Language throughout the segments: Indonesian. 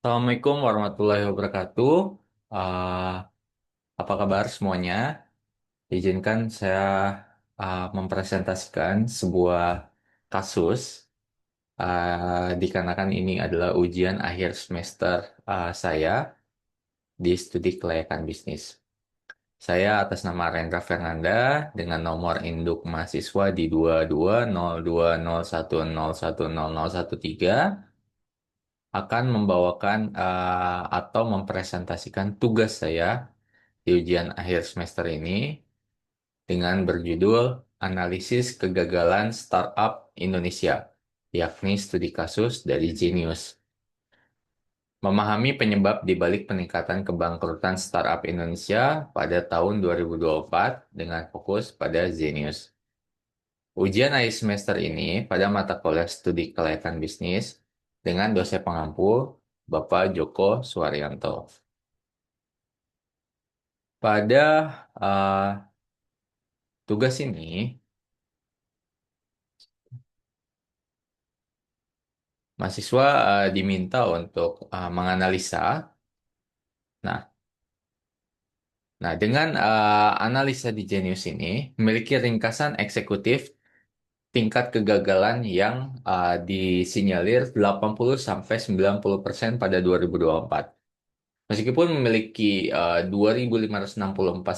Assalamualaikum warahmatullahi wabarakatuh. Ah, apa kabar semuanya? Izinkan saya mempresentasikan sebuah kasus dikarenakan ini adalah ujian akhir semester saya di studi kelayakan bisnis. Saya atas nama Rendra Fernanda dengan nomor induk mahasiswa di 220201010013 akan membawakan atau mempresentasikan tugas saya di ujian akhir semester ini dengan berjudul Analisis Kegagalan Startup Indonesia, yakni studi kasus dari Genius. Memahami penyebab di balik peningkatan kebangkrutan startup Indonesia pada tahun 2024 dengan fokus pada Genius. Ujian akhir semester ini pada mata kuliah studi kelayakan bisnis dengan dosen pengampu Bapak Joko Suwaryanto. Pada tugas ini, mahasiswa diminta untuk menganalisa. Nah, dengan analisa di Genius ini memiliki ringkasan eksekutif tingkat kegagalan yang disinyalir 80 sampai 90% pada 2024. Meskipun memiliki 2.564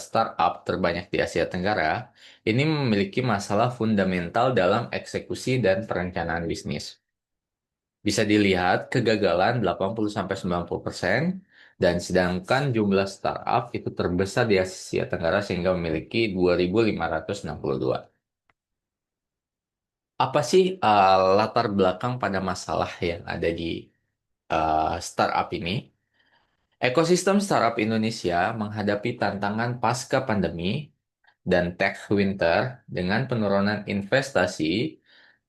startup terbanyak di Asia Tenggara, ini memiliki masalah fundamental dalam eksekusi dan perencanaan bisnis. Bisa dilihat kegagalan 80-90% dan sedangkan jumlah startup itu terbesar di Asia Tenggara sehingga memiliki 2.562. Apa sih latar belakang pada masalah yang ada di startup ini? Ekosistem startup Indonesia menghadapi tantangan pasca pandemi dan tech winter dengan penurunan investasi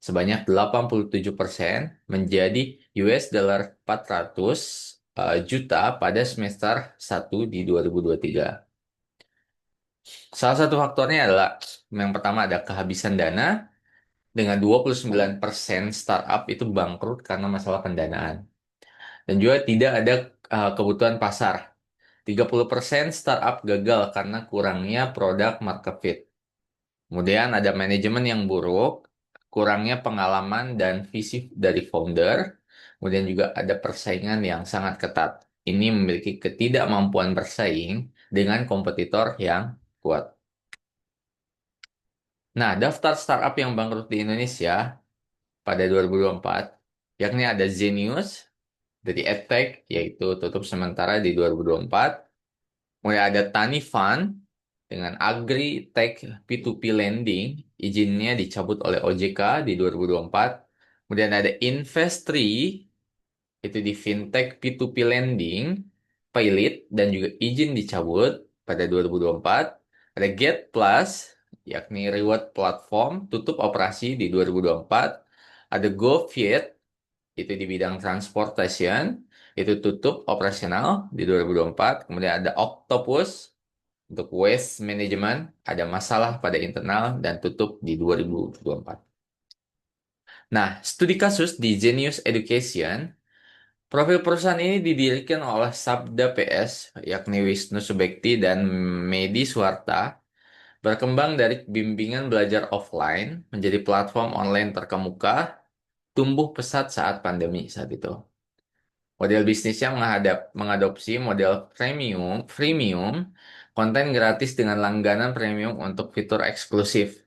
sebanyak 87% menjadi US dollar 400 juta pada semester 1 di 2023. Salah satu faktornya adalah yang pertama ada kehabisan dana dengan 29% startup itu bangkrut karena masalah pendanaan. Dan juga tidak ada kebutuhan pasar. 30% startup gagal karena kurangnya produk market fit. Kemudian ada manajemen yang buruk, kurangnya pengalaman dan visi dari founder. Kemudian juga ada persaingan yang sangat ketat. Ini memiliki ketidakmampuan bersaing dengan kompetitor yang kuat. Nah, daftar startup yang bangkrut di Indonesia pada 2024, yakni ada Zenius dari EdTech, yaitu tutup sementara di 2024. Kemudian ada Tani Fund dengan Agri-Tech P2P Lending, izinnya dicabut oleh OJK di 2024. Kemudian ada Investri, itu di Fintech P2P Lending, pilot dan juga izin dicabut pada 2024. Ada Get Plus, yakni reward platform, tutup operasi di 2024. Ada GoViet, itu di bidang transportation, itu tutup operasional di 2024. Kemudian ada Octopus, untuk waste management, ada masalah pada internal dan tutup di 2024. Nah, studi kasus di Genius Education, profil perusahaan ini didirikan oleh Sabda PS, yakni Wisnu Subekti dan Medi Suwarta, berkembang dari bimbingan belajar offline menjadi platform online terkemuka, tumbuh pesat saat pandemi saat itu. Model bisnisnya mengadopsi model freemium, konten gratis dengan langganan premium untuk fitur eksklusif.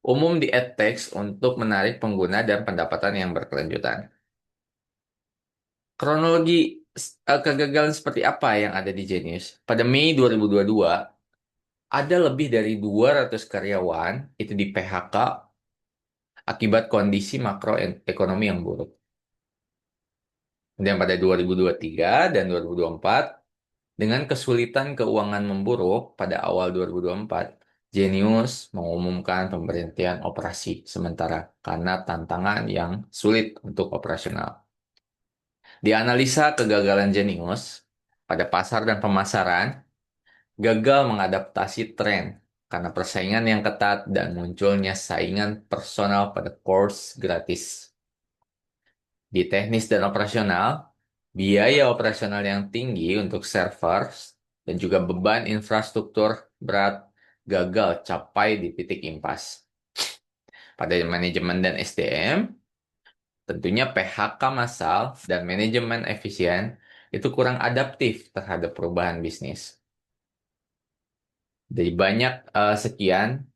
Umum di AdText untuk menarik pengguna dan pendapatan yang berkelanjutan. Kronologi kegagalan seperti apa yang ada di Genius? Pada Mei 2022, ada lebih dari 200 karyawan itu di PHK akibat kondisi makroekonomi yang buruk. Kemudian pada 2023 dan 2024, dengan kesulitan keuangan memburuk pada awal 2024, Genius mengumumkan pemberhentian operasi sementara karena tantangan yang sulit untuk operasional. Di analisa kegagalan Genius pada pasar dan pemasaran, gagal mengadaptasi tren karena persaingan yang ketat dan munculnya saingan personal pada course gratis. Di teknis dan operasional, biaya operasional yang tinggi untuk servers, dan juga beban infrastruktur berat gagal capai di titik impas. Pada manajemen dan SDM, tentunya PHK massal dan manajemen efisien itu kurang adaptif terhadap perubahan bisnis. Dari banyak sekian,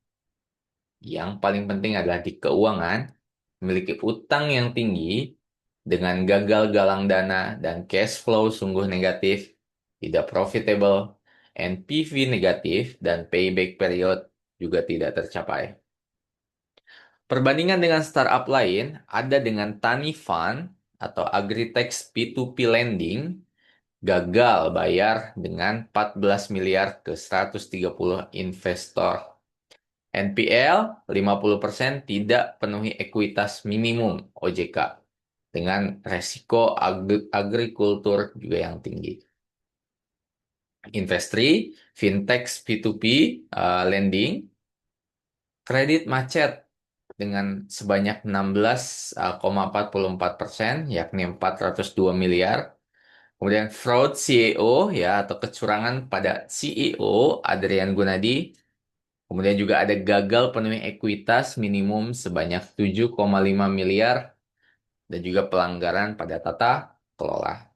yang paling penting adalah di keuangan, memiliki utang yang tinggi dengan gagal galang dana dan cash flow sungguh negatif, tidak profitable, NPV negatif, dan payback period juga tidak tercapai. Perbandingan dengan startup lain ada dengan Tani Fund atau Agritech P2P Lending gagal bayar dengan 14 miliar ke 130 investor. NPL 50% tidak penuhi ekuitas minimum OJK dengan resiko agrikultur juga yang tinggi. Investri, fintech P2P, lending, kredit macet dengan sebanyak 16,44%, yakni 402 miliar. Kemudian fraud CEO ya atau kecurangan pada CEO Adrian Gunadi. Kemudian juga ada gagal penuhi ekuitas minimum sebanyak 7,5 miliar dan juga pelanggaran pada tata kelola.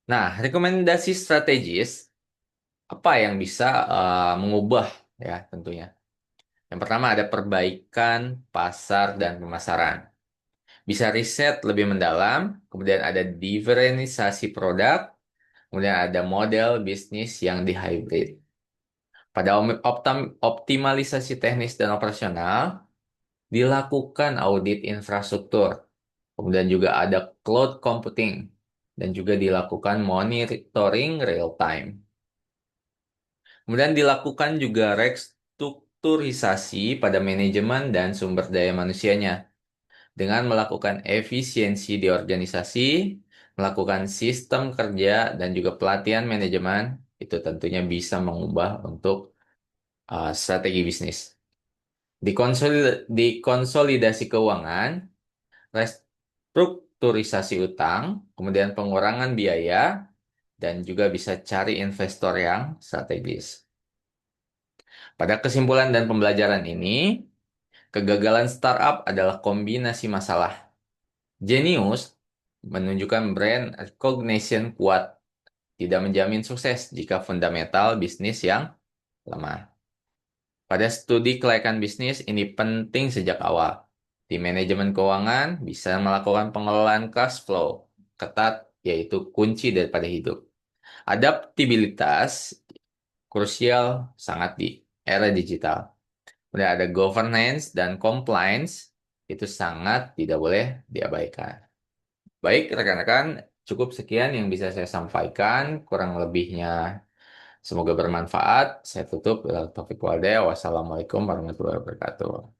Nah, rekomendasi strategis apa yang bisa mengubah ya tentunya. Yang pertama ada perbaikan pasar dan pemasaran. Bisa riset lebih mendalam, kemudian ada diferensiasi produk, kemudian ada model bisnis yang di hybrid. Pada optimalisasi teknis dan operasional, dilakukan audit infrastruktur, kemudian juga ada cloud computing, dan juga dilakukan monitoring real time. Kemudian dilakukan juga restrukturisasi pada manajemen dan sumber daya manusianya, dengan melakukan efisiensi di organisasi, melakukan sistem kerja, dan juga pelatihan manajemen, itu tentunya bisa mengubah untuk strategi bisnis. Dikonsolidasi keuangan, restrukturisasi utang, kemudian pengurangan biaya, dan juga bisa cari investor yang strategis. Pada kesimpulan dan pembelajaran ini, kegagalan startup adalah kombinasi masalah. Genius menunjukkan brand recognition kuat, tidak menjamin sukses jika fundamental bisnis yang lemah. Pada studi kelayakan bisnis, ini penting sejak awal. Di manajemen keuangan, bisa melakukan pengelolaan cash flow ketat, yaitu kunci daripada hidup. Adaptabilitas krusial sangat di era digital. Kemudian ada governance dan compliance, itu sangat tidak boleh diabaikan. Baik, rekan-rekan, cukup sekian yang bisa saya sampaikan. Kurang lebihnya semoga bermanfaat. Saya tutup. Taufik Walde. Wassalamualaikum warahmatullahi wabarakatuh.